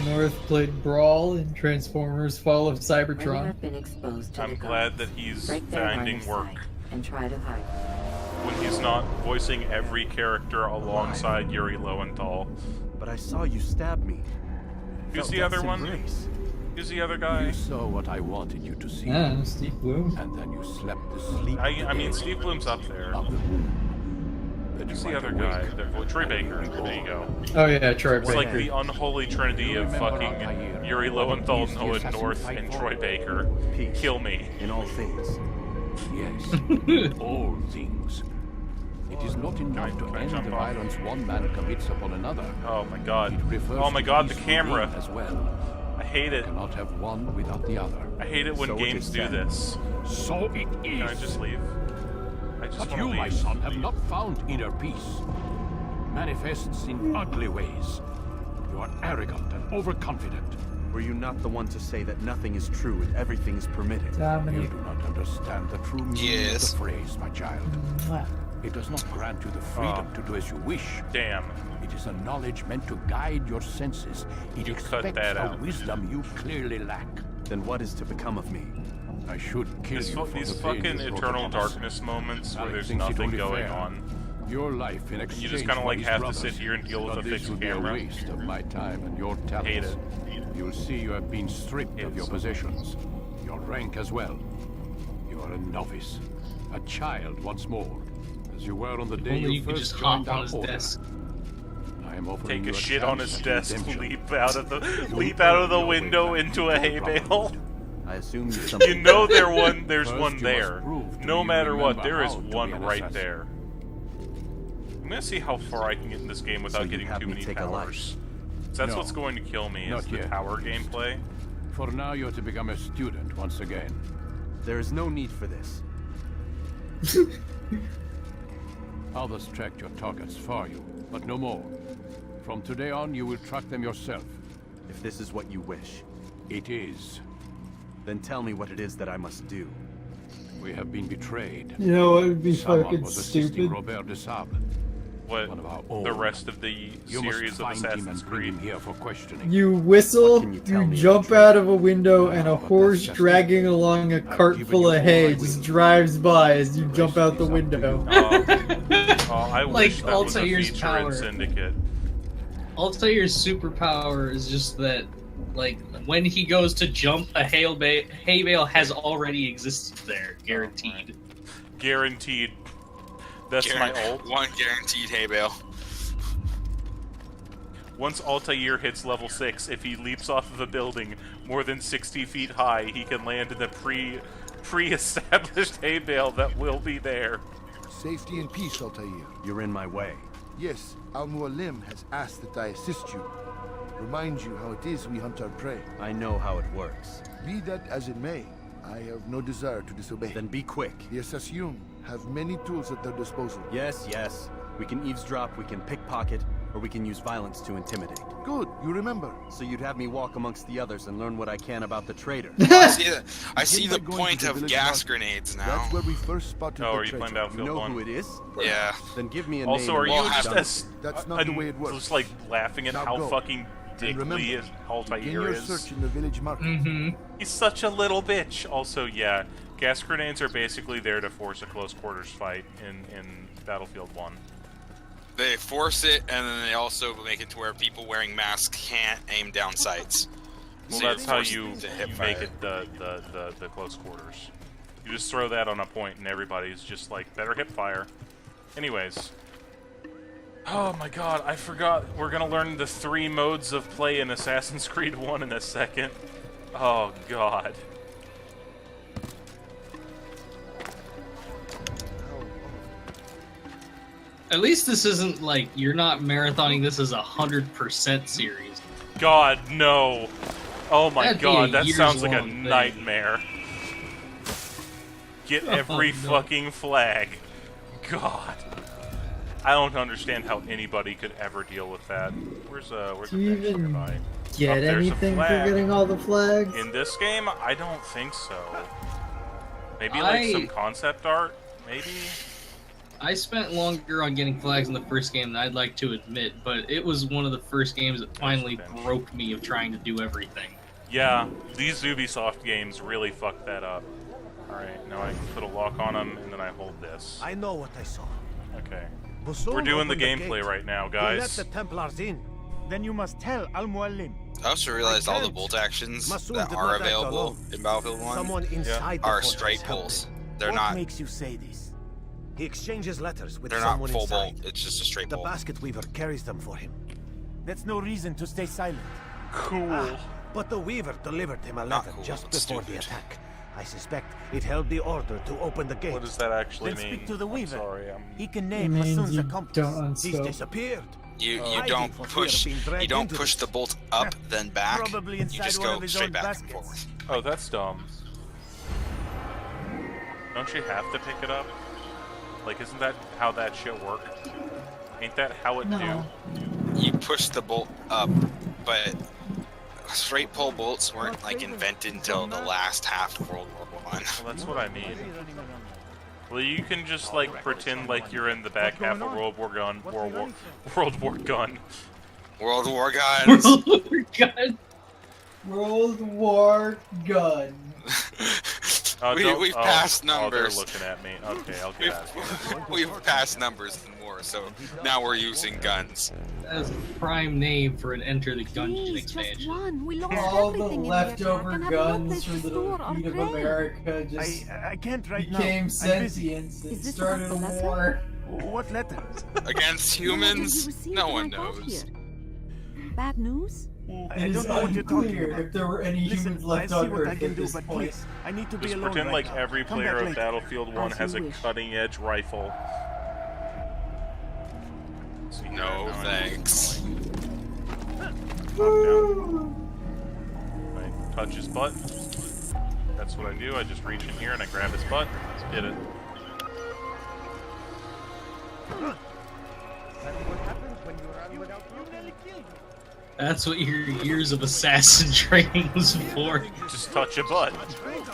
North played Brawl in Transformers Fall of Cybertron. I'm glad that he's finding work. And try to hide. When he's not voicing every character alongside Yuri Lowenthal. But I saw you stab me. Who's the other one? Who's the other guy? You saw what I wanted you to see. Yeah, Steve Bloom. And then you slept the sleep. I mean, Steve Bloom's up there. Who's the other guy? Troy Baker. There you go. Oh yeah, Troy It's Baker. like the unholy trinity of fucking Yuri Lowenthal, Noah North, and Troy Baker. Kill me. In all things. Yes, all things. It is not enough to end the violence one man commits upon another. Oh my god. It refers Oh my to god, the peace camera. within as well. I hate it. You cannot have one without the other. I hate it when So it games is do said. this. So it is. Can I just leave? I just But want to you, leave. my son, have not found inner peace. It manifests in ugly ways. You are arrogant and overconfident. Were you not the one to say that nothing is true and everything is permitted? You Dominic. do not understand the true meaning of the phrase, my child. Mwah. It does not grant you the freedom to do as you wish. Damn. It is a knowledge meant to guide your senses. It You cut expects that a out. wisdom you clearly lack. Then what is to become of me? I should kill you for These the pain fucking you brought eternal upon us. darkness moments where Alex there's thinks it nothing only going fair. on. Your life in You exchange just kind of for like his have to brothers. sit here and deal with But a this fixed would be camera. a waste of my time and your talents. Hate it. You'll see you have been stripped of your possessions, your rank as well. You are a novice, a child once more, as you were on the day Only you you could first just joined hop on our his order. desk. I am offering Take you a shit on chance his at desk, redemption. leap out of the You leap out of earn the your way window back into a hay Brotherhood. bale. I assume you You something. know there's First, one you there. must prove to No me matter you what, remember there is how to be one an right assassin. there. I'm gonna see how far I can get in this game without you getting have too me many take a towers. That's No. what's going to kill me, is Not the yet. tower gameplay. For now, you're to become a student once again. There is no need for this. Others tracked your targets for you, but no more. From today on, you will track them yourself. If this is what you wish, It is. then tell me what it is that I must do. We have been betrayed. You know what would be Someone fucking was assisting stupid? Robert de Sable. What One of our the own. rest of the You must series of find him Assassin's and bring Creed. him here for questioning. You whistle, What can you tell you me jump about out of a window, and a but that's horse just dragging along a cart given full you of all hay I just will. drives by as you The jump rest out the is up to window. Oh, I Like wish that was a Altair's feature power. in Syndicate. Altair's superpower is just that, like, when he goes to jump, a hay bale has already existed there, guaranteed. Guaranteed. That's my ult. One guaranteed hay bale. Once Altair hits level 6, if he leaps off of a building more than 60 feet high, he can land in the pre-established hay bale that will be there. Safety and peace, Altair. You're in my way. Yes, Al-Mualim has asked that I assist you. Remind you how it is we hunt our prey. I know how it works. Be that as it may, I have no desire to disobey. Then be quick. The Assassin have many tools at their disposal. Yes, yes. We can eavesdrop, we can pickpocket, or we can use violence to intimidate. Good, you remember. So you'd have me walk amongst the others and learn what I can about the traitor. I see the by going point to the of village gas market. grenades now. That's where we first spotted Oh, the are you traitor. playing You Battlefield know 1? who it is? Yeah. Then give me a Also, name. are and you Well, just have as That's not the way it works. just like laughing at Now how go. fucking And remember, dickly Altair begin your is? search in the village market. Mm-hmm. He's such a little bitch. Also, yeah, gas grenades are basically there to force a close quarters fight in Battlefield 1. They force it, and then they also make it to where people wearing masks can't aim down sights. Well, So you're that's how forced you to hip make fire. it the close quarters. You just throw that on a point, and everybody's just like, better hip fire. Anyways. Oh my god, I forgot. We're gonna learn the 3 modes of play in Assassin's Creed 1 in a second. Oh god. At least this isn't like you're not marathoning this as 100% series. God, no. Oh my That'd be god, a that sounds like a years-long thing. nightmare. Get every no. fucking flag. God. I don't understand how anybody could ever deal with that. Where's the Do you picture even guy? get Oh, there's a anything for flag. getting all the flags? In this game, I don't think so. Maybe like some concept art, maybe? I spent longer on getting flags in the first game than I'd like to admit, but it was one of the first games that finally broke me of trying to do everything. Yeah, these Ubisoft games really fucked that up. Alright, now I put a lock on them, and then I hold this. I know what I saw. Okay. Basoon We're doing the opened gameplay gate. right now, He guys. let the Templars in. Then you must tell Al-Mualim. I also realized all the can't. bolt actions Masood that did are not act available alone. in Battlefield 1 Someone inside the are fortress straight helped pulls. him. They're What not. makes you say this? He exchanges letters with They're not someone full inside. bolt. It's just a straight The bolt. basket weaver carries them for him. That's no reason to stay silent. Cool. But the weaver delivered him a Not letter cool, just it's before the stupid. attack. I suspect it held the order to open the gate. What does that actually Then mean? speak to the I'm Weaver. sorry, He can It name means Masoon's you accomplice. don't He's unscope. disappeared. You Hiding don't for fear of push. being dragged You don't into push this. the bolt up then back. Probably You inside just one go of his straight own back and baskets. forth. Oh, that's dumb. Don't you have to pick it up? Like, isn't that how that shit work? Ain't that how it No. You push the bolt up, but straight pull bolts weren't like invented until the last half of World War One. Well, that's what I mean. Well, you can just like pretend like you're in the back half of World War Gun. World War Guns. God. World War Gun. We've passed Oh, they're numbers. looking at me. Okay, I'll get out of here. We've passed numbers in war, so now we're using guns. That's a prime name for an Enter the Gungeon Please, just expansion. one. We lost All the everything in leftover the attack and have no guns place from to the store our defeat of grain. America just I can't right now. became I'm busy. sentient and Is this started a about the letter? war. What letter? Against The letter you humans? received No when one I got knows. here. Bad news? I It is don't know what you're talking unclear about. if there were any Listen, humans left I'll on see what I Earth can at do, this but point. please, I need to be Just alone pretend right like now. every Come player back of later. Battlefield 1 As has you a wish. cutting-edge rifle. See, No now I know thanks. Calm down. I touch his butt. That's what I do. I just reach in here and I grab his butt. Let's get it. That's what your years of assassin training was for. Just touch a butt. I'm not a traitor.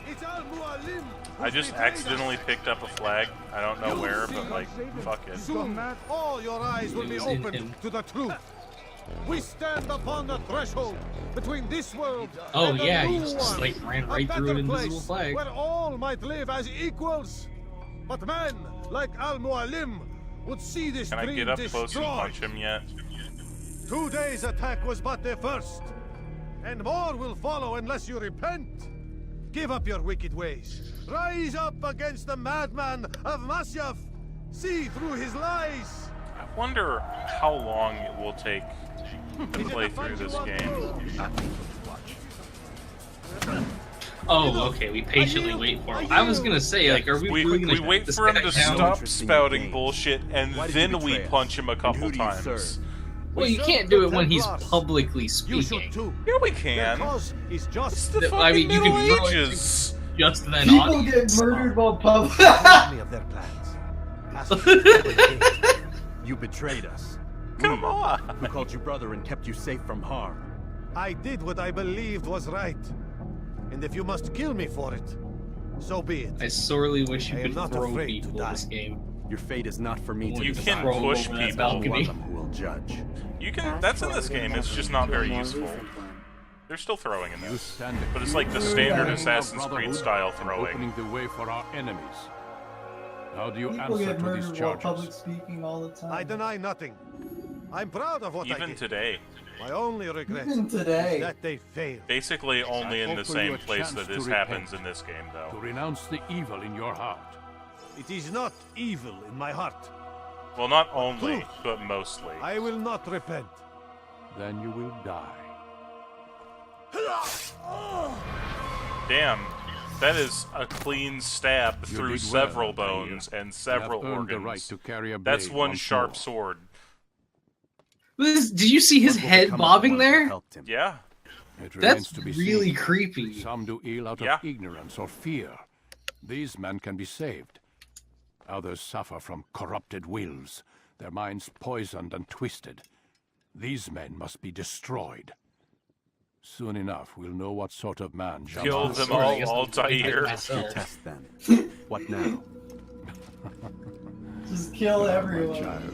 It's Al-Mualim. I just accidentally picked up a flag. I don't know where, but like, fuck it. Soon, all your eyes will It be was in opened him. to the truth. We stand upon the threshold between this world Oh and the yeah, new you just one. like ran A right through an better invisible place flag. where all might live as equals. But men like Al-Mualim would see this Can I dream get up destroyed. close and punch him yet? Today's attack was but the first, and more will follow unless you repent. Give up your wicked ways. Rise up against the madman of Masyaf. See through his lies. I wonder how long it will take to play through this game. Oh, okay. We patiently wait for him. I was gonna say, like, are we We really gonna wait this for him guy to down? stop Interesting spouting game. bullshit, and Why did you then we betray us? punch him a And couple who do you times. serve? Well, you serve can't do the it when he's Templars. publicly You speaking. should too. Yeah, we can. Because he's It's just the I fucking mean, you can Middle throw it- Ages. Just then People on. get murdered while public. told me of their plans. Ask them to open the gate. You betrayed us. Come on. Who called you brother and kept you safe from harm? I did what I believed was right. And if you must kill me for it, so be it. I sorely wish you I am could not throw afraid to people die. this game. Your fate is not for me to You decide. can Throw push over that people. balcony. One of them who will judge. You can. That's in this game. It's just not very useful. They're still throwing in You this, stand but it's like the standard Yeah. Assassin's Creed style throwing. Opening the way for our enemies. How do you People answer get to these murdered while charges? public speaking all the time. I deny nothing. I'm proud of what I Even did. today, My only regret Even today. is that they failed. basically only in the offer you same a place chance that to this repent. happens in this game, To though. renounce the evil in your heart. It is not evil in my heart. Well, not only, but mostly. I will not repent. Then you will die. Damn, that is a clean stab You through did well, several Altair. bones and several You have earned the right organs. to carry a That's blade one once sharp more. sword. Did you see his What will head become of the bobbing one who there? helped him? Yeah. It remains That's to be really seen. creepy. Some do ill out of Yeah. ignorance or fear. These men can be saved. Others suffer from corrupted wills, their minds poisoned and twisted. These men must be destroyed. Soon enough, we'll know what sort of man Jean Kill Bart them is. all, Altair. myself. Test then. What now? Just kill My everyone. child,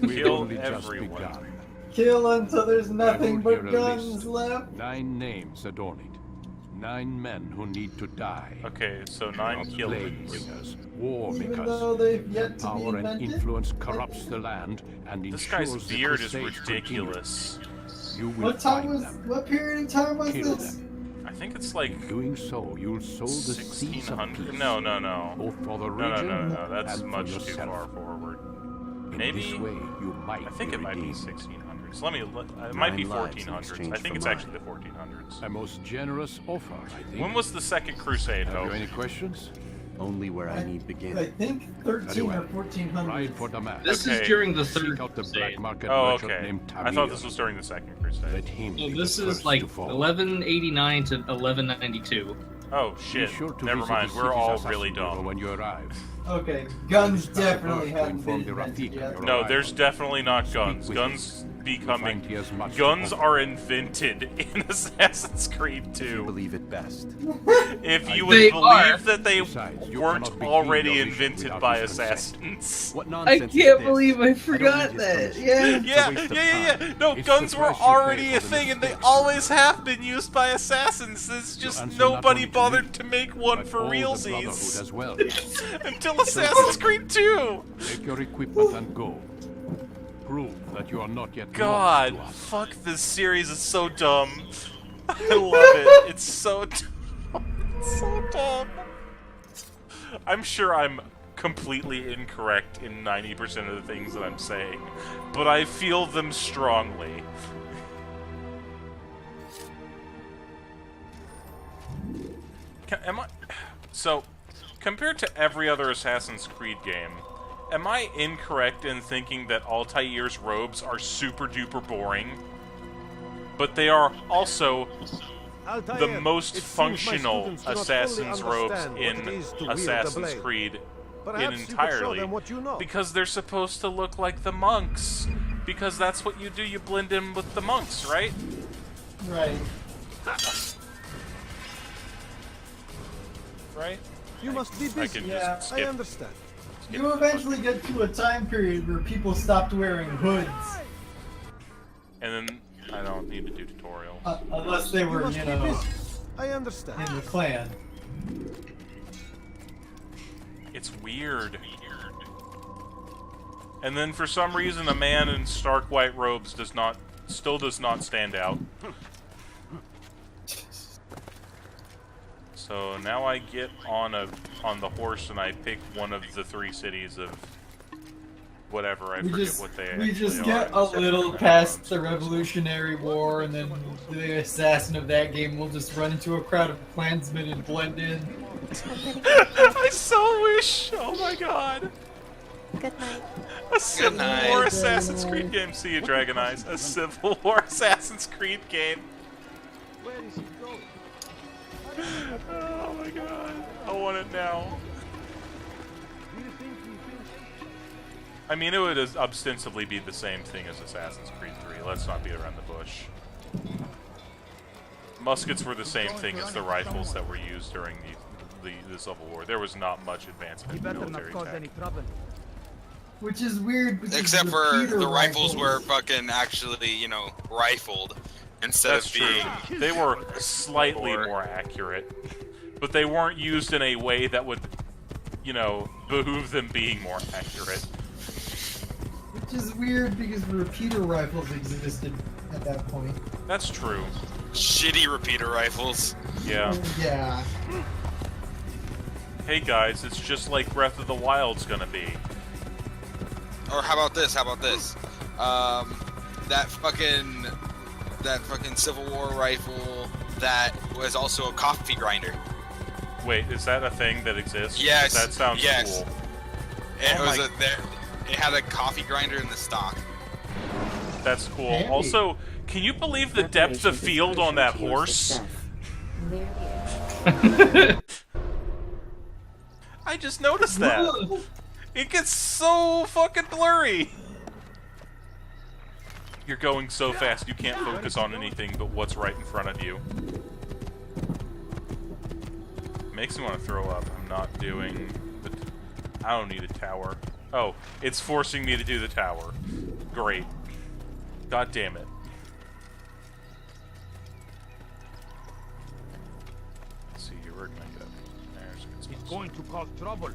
we've Kill only just everyone. begun. Kill until there's nothing hold but here a guns list. left. 9 names adorn it. 9 men who need to die. Okay, so They 9 are killings. plague bringers, war Even makers. though they've yet to be Power and invented. influence corrupts the land and This ensures guy's the beard is crusade ridiculous. continues. You will What time find was? them. What period of time was Kill this? them. I think it's like In doing so, you'll sow the seeds of 1600. peace. No, no, no. Both for the No, region no. That's and for much too yourself. far forward. In Maybe. this way, you might I think be it might be redeemed. 1600s. It might be 9 lives in 1400s. exchange I think for it's mine. actually the 1400s. A most generous offer, I think. When was the Second Crusade, Have you Hope? any questions? Only where I need I begin. think 13 Very or well. 1400. Ride for the man. This Okay. is during the Seek third out the crusade. black market Oh, merchant okay. named I thought Tamir. this was during the Second Crusade. Let him So be this the is first like to fall. 1189 to 1192. Oh, Be shit. sure to Never visit mind. the We're city's all assassin really bureau dumb. when you arrive. Okay, guns Dispatch a definitely bird to haven't inform been the invented Rafik yet. of No, your there's arrival. definitely not guns. with Guns You'll becoming. find he has much to Guns offer. are invented in Assassin's Creed If you 2. believe it best. If you They would are. believe that they Besides, you weren't cannot begin already your mission invented without by his consent. assassins. What I nonsense is can't this? believe I don't forgot need his that. permission. Yeah. Yeah, waste of yeah. time. No, It's guns the were price you pay already a for the thing, and they mistakes. always have been used by assassins. It's just answer nobody not only to bothered me, to make one But for all the Brotherhood realsies as well. until Assassin's Creed 2. Take your equipment and go. Prove that you are not yet God, lost to us. fuck, this series is so dumb. I love it. It's so dumb. It's so dumb. I'm sure I'm completely incorrect in 90% of the things that I'm saying, but I feel them strongly. So, compared to every other Assassin's Creed game, am I incorrect in thinking that Altair's robes are super duper boring? But they are also Altair, the most it seems my functional students do not assassin's fully robes understand what in it is to wield a Assassin's blade. Creed Perhaps in you could show entirely, them what you know. because they're supposed to look like the monks, because that's what you do, you blend in with the monks, right? Right. Right? You must be I busy. can Yeah, just I skip. understand. You eventually get to a time period where people stopped wearing hoods. And then I don't need to do tutorials. Unless they You were, must you be know, busy. I understand. in the clan. It's weird. And then for some reason a man in stark white robes still does not stand out. So now I get on the horse and I pick one of the 3 cities of whatever. I forget what they we actually just are. get a little past the Revolutionary War, and then the assassin of that game will just run into a crowd of clansmen and blend in. I so wish. Oh my god. Good night. A Civil night. War Assassin's Creed game. See you, Dragon Eyes. A Civil War Assassin's Creed game. Where is he going? Oh my god. I want it now. Do you think he thinks I mean, it would ostensibly be the same thing as Assassin's Creed 3. Let's not beat around the bush. Muskets were the same thing as the rifles that were used during the Civil War. There was not much advancement in military tech. trouble. Which is weird because Except for repeater the rifles were rifles- fucking actually, you know, rifled instead That's of true. being. They were slightly Or- more accurate, but they weren't used in a way that would, you know, behoove them being more accurate. Which is weird because repeater rifles existed at that point. That's true. Shitty repeater rifles. Yeah. Yeah. Hey guys, it's just like Breath of the Wild's gonna be. Or how about this? How about this? That fucking Civil War rifle that was also a coffee grinder. Wait, is that a thing that exists? Yes. That sounds yes. cool. It Oh was my- it had a coffee grinder in the stock. That's cool. Handy. Also, can you believe the depth of field on that horse? I just noticed that. It gets so fucking blurry. You're going so fast you can't focus on anything but what's right in front of you. Makes me want to throw up. I'm not doing the... I don't need a tower. Oh, it's forcing me to do the tower. Great. God damn it. Let's see, where can I go? There's good stuff. It's going to cause trouble.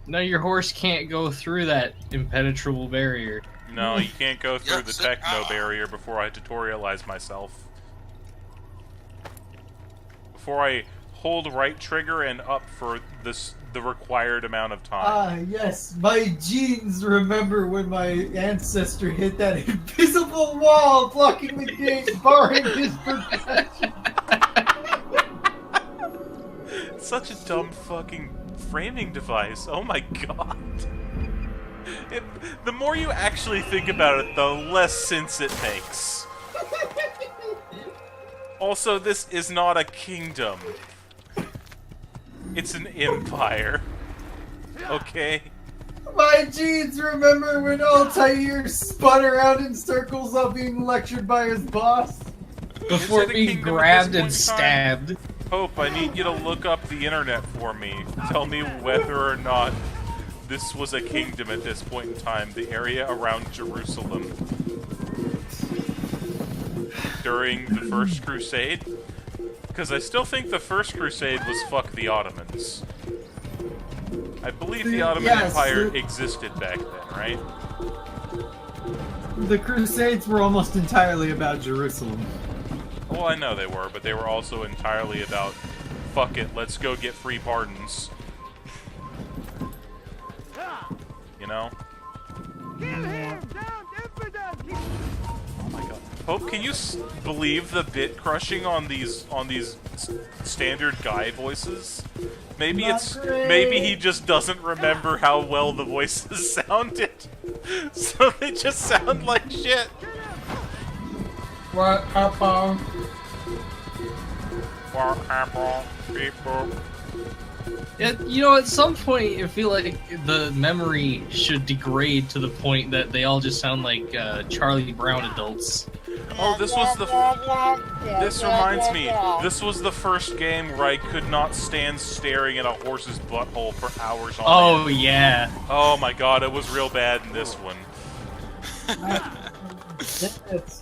No, your horse can't go through that impenetrable barrier. No, you can't go through the techno barrier before I tutorialize myself. Before I hold right trigger and up for the required amount of time. Ah, yes, my genes remember when my ancestor hit that invisible wall blocking the gate, barring his progression. Such a dumb fucking framing device. Oh my god. The more you actually think about it, the less sense it makes. Also, this is not a kingdom. It's an empire. Okay? My genes remember when Altair spun around in circles while being lectured by his boss. Before being grabbed and stabbed. Hope, I need you to look up the internet for me. Tell me whether or not this was a kingdom at this point in time, the area around Jerusalem. During the First Crusade? Because I still think the First Crusade was fuck the Ottomans. I believe the Ottoman Empire existed back then, right? The Crusades were almost entirely about Jerusalem. Well, I know they were, but they were also entirely about, fuck it, let's go get free pardons. You know? Oh my god. Hope, can you believe the bit crushing on these standard guy voices? Maybe maybe he just doesn't remember how well the voices sounded. So they just sound like shit. What happened? What happened, people? Yeah, you know, at some point, I feel like the memory should degrade to the point that they all just sound like Charlie Brown adults. Oh, this was the... This reminds me, this was the first game where I could not stand staring at a horse's butthole for hours on end. Yeah. Oh my god, it was real bad in this one.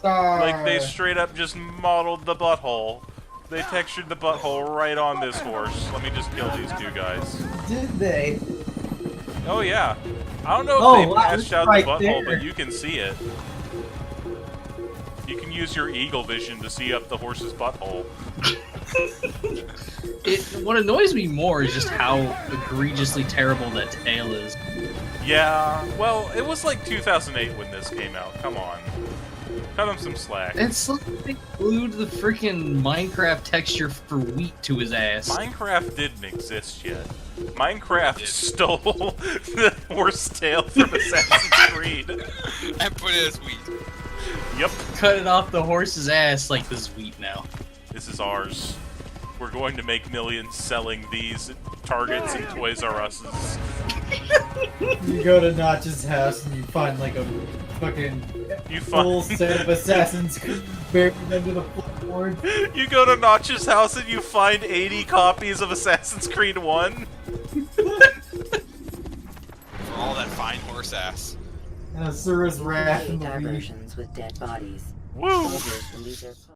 Like, they straight up just modeled the butthole. They textured the butthole right on this horse. Let me just kill these two guys. Did they? Oh yeah. I don't know if they patched out the butthole, but you can see it. You can use your eagle vision to see up the horse's butthole. What annoys me more is just how egregiously terrible that tail is. Yeah, well, it was like 2008 when this came out. Come on. Cut him some slack. It's like they glued the freaking Minecraft texture for wheat to his ass. Minecraft didn't exist yet. Minecraft stole the horse tail from Assassin's Creed. And put it as wheat. Yep. Cut it off the horse's ass like this wheat now. This is ours. We're going to make millions selling these Targets and Toys R Us's. You go to Notch's house and you find like a fucking full set of assassins buried under the floorboard. You go to Notch's house and you find 80 copies of Assassin's Creed 1. For all that fine horse ass. And Asura's wrath in the diversions with dead bodies. Woo!